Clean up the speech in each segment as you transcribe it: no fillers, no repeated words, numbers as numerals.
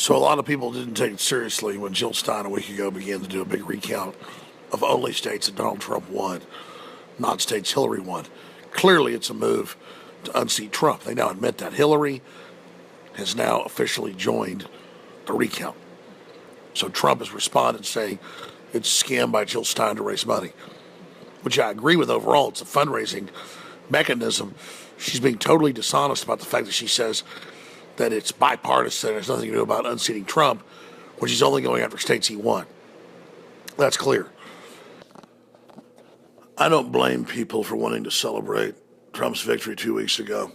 So a lot of people didn't take it seriously when Jill Stein a week ago began to do a big recount of only states that Donald Trump won, not states Hillary won. Clearly, it's a move to unseat Trump. They now admit that Hillary has now officially joined the recount. So Trump has responded saying it's a scam by Jill Stein to raise money, which I agree with overall. It's a fundraising mechanism. She's being totally dishonest about the fact that she says that it's bipartisan, it has nothing to do about unseating Trump, when she's only going after states he won. That's clear. I don't blame people for wanting to celebrate Trump's victory 2 weeks ago.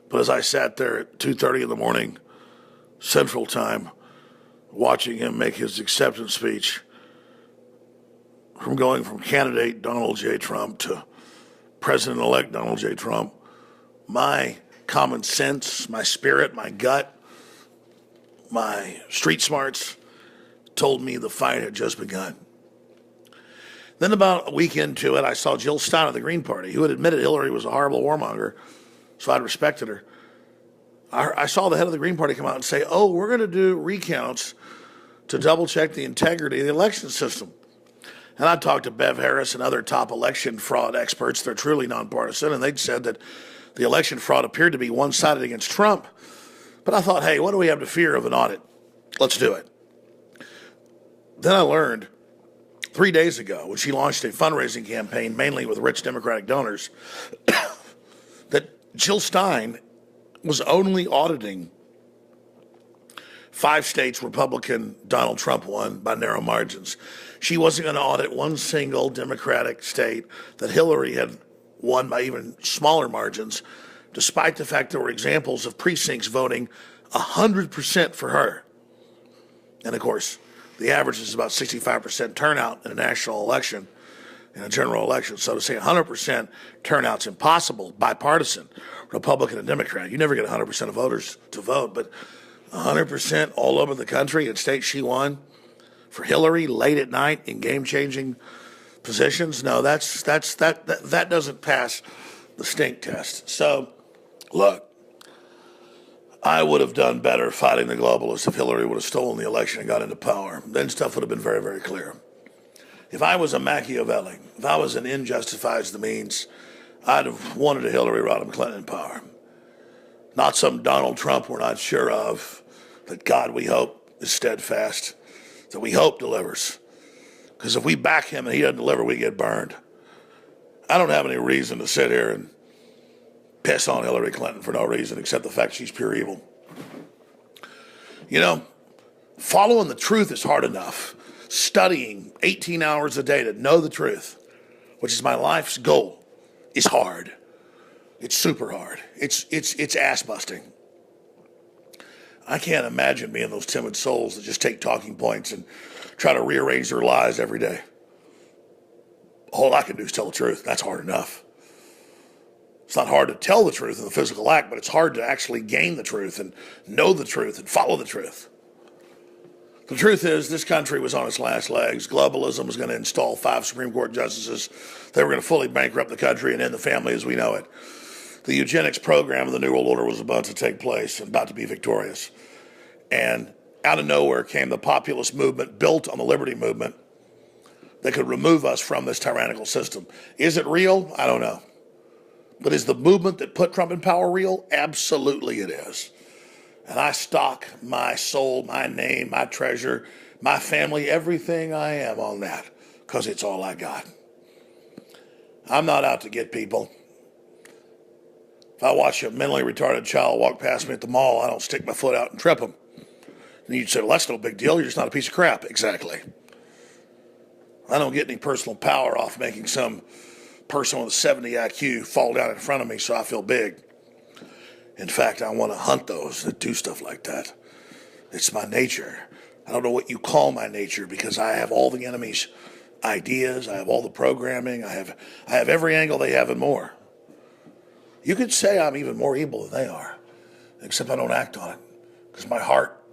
But as I sat there at 2:30 in the morning, Central Time, watching him make his acceptance speech, from going from candidate Donald J. Trump to President-elect Donald J. Trump, my common sense, my spirit, my gut, my street smarts told me the fight had just begun. Then about a week into it, I saw Jill Stein of the Green Party, who had admitted Hillary was a horrible warmonger, so I'd respected her. I saw the head of the Green Party come out and say, oh, we're going to do recounts to double-check the integrity of the election system. And I talked to Bev Harris and other top election fraud experts. They're truly nonpartisan, and they'd said that the election fraud appeared to be one-sided against Trump. But I thought, hey, what do we have to fear of an audit? Let's do it. Then I learned 3 days ago, when she launched a fundraising campaign, mainly with rich Democratic donors, that Jill Stein was only auditing 5 states Republican Donald Trump won by narrow margins. She wasn't going to audit one single Democratic state that Hillary had won by even smaller margins, despite the fact there were examples of precincts voting 100% for her. And of course, the average is about 65% turnout in a national election, in a general election. So to say 100% turnout's impossible, bipartisan, Republican and Democrat. You never get 100% of voters to vote, but 100% all over the country in states she won for Hillary late at night in game-changing positions. No, that doesn't pass the stink test. So, look, I would have done better fighting the globalists if Hillary would have stolen the election and got into power. Then stuff would have been very, very clear. If I was a Machiavelli, if I was an end justifies the means, I'd have wanted a Hillary Rodham Clinton in power. Not some Donald Trump we're not sure of, that God, we hope, is steadfast, that we hope delivers. Because if we back him and he doesn't deliver, we get burned. I don't have any reason to sit here and piss on Hillary Clinton for no reason except the fact she's pure evil. You know, following the truth is hard enough. Studying 18 hours a day to know the truth, which is my life's goal, is hard. It's super hard. It's ass busting. I can't imagine being those timid souls that just take talking points and try to rearrange their lives every day. All I can do is tell the truth. That's hard enough. It's not hard to tell the truth in the physical act, but it's hard to actually gain the truth and know the truth and follow the truth. The truth is, this country was on its last legs. Globalism was going to install 5 Supreme Court justices. They were going to fully bankrupt the country and end the family as we know it. The eugenics program of the New World Order was about to take place and about to be victorious. And out of nowhere came the populist movement built on the liberty movement that could remove us from this tyrannical system. Is it real? I don't know. But is the movement that put Trump in power real? Absolutely it is. And I stock my soul, my name, my treasure, my family, everything I am on that, because it's all I got. I'm not out to get people. If I watch a mentally retarded child walk past me at the mall, I don't stick my foot out and trip them. And you'd say, well, that's no big deal. You're just not a piece of crap. Exactly. I don't get any personal power off making some person with a 70 IQ fall down in front of me so I feel big. In fact, I want to hunt those that do stuff like that. It's my nature. I don't know what you call my nature because I have all the enemy's ideas. I have all the programming. I have every angle they have and more. You could say I'm even more evil than they are, except I don't act on it because my heart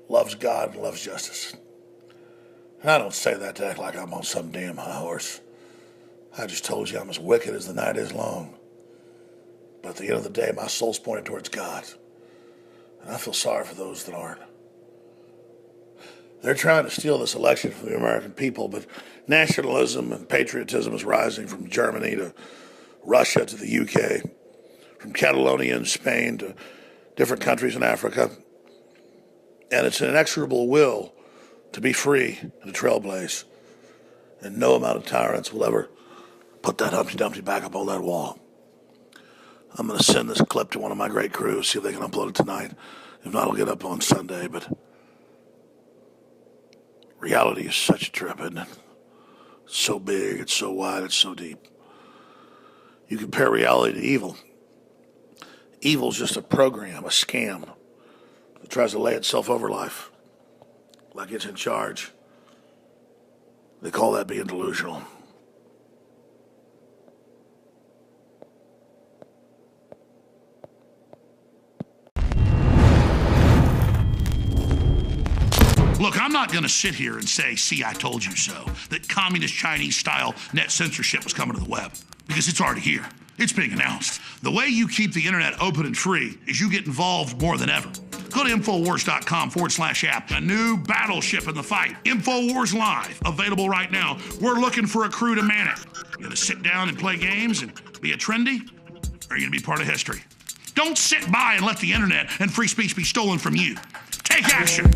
loves God and loves justice. And I don't say that to act like I'm on some damn high horse. I just told you I'm as wicked as the night is long. But at the end of the day, my soul's pointed towards God. And I feel sorry for those that aren't. They're trying to steal this election from the American people, but nationalism and patriotism is rising from Germany to Russia to the UK, from Catalonia in Spain to different countries in Africa. And it's an inexorable will to be free and to trailblaze. And no amount of tyrants will ever put that Humpty Dumpty back up on that wall. I'm going to send this clip to one of my great crews, see if they can upload it tonight. If not, I'll get up on Sunday. But reality is such a trip, isn't it? It's so big, it's so wide, it's so deep. You compare reality to evil. Evil's just a program, a scam that tries to lay itself over life like it's in charge. They call that being delusional. Look, I'm not going to sit here and say, see, I told you so, that communist Chinese-style net censorship was coming to the web, because it's already here. It's being announced. The way you keep the internet open and free is you get involved more than ever. Go to Infowars.com/app. A new battleship in the fight. Infowars Live, available right now. We're looking for a crew to man it. You gonna sit down and play games and be a trendy? Or are you gonna be part of history? Don't sit by and let the internet and free speech be stolen from you. Take action.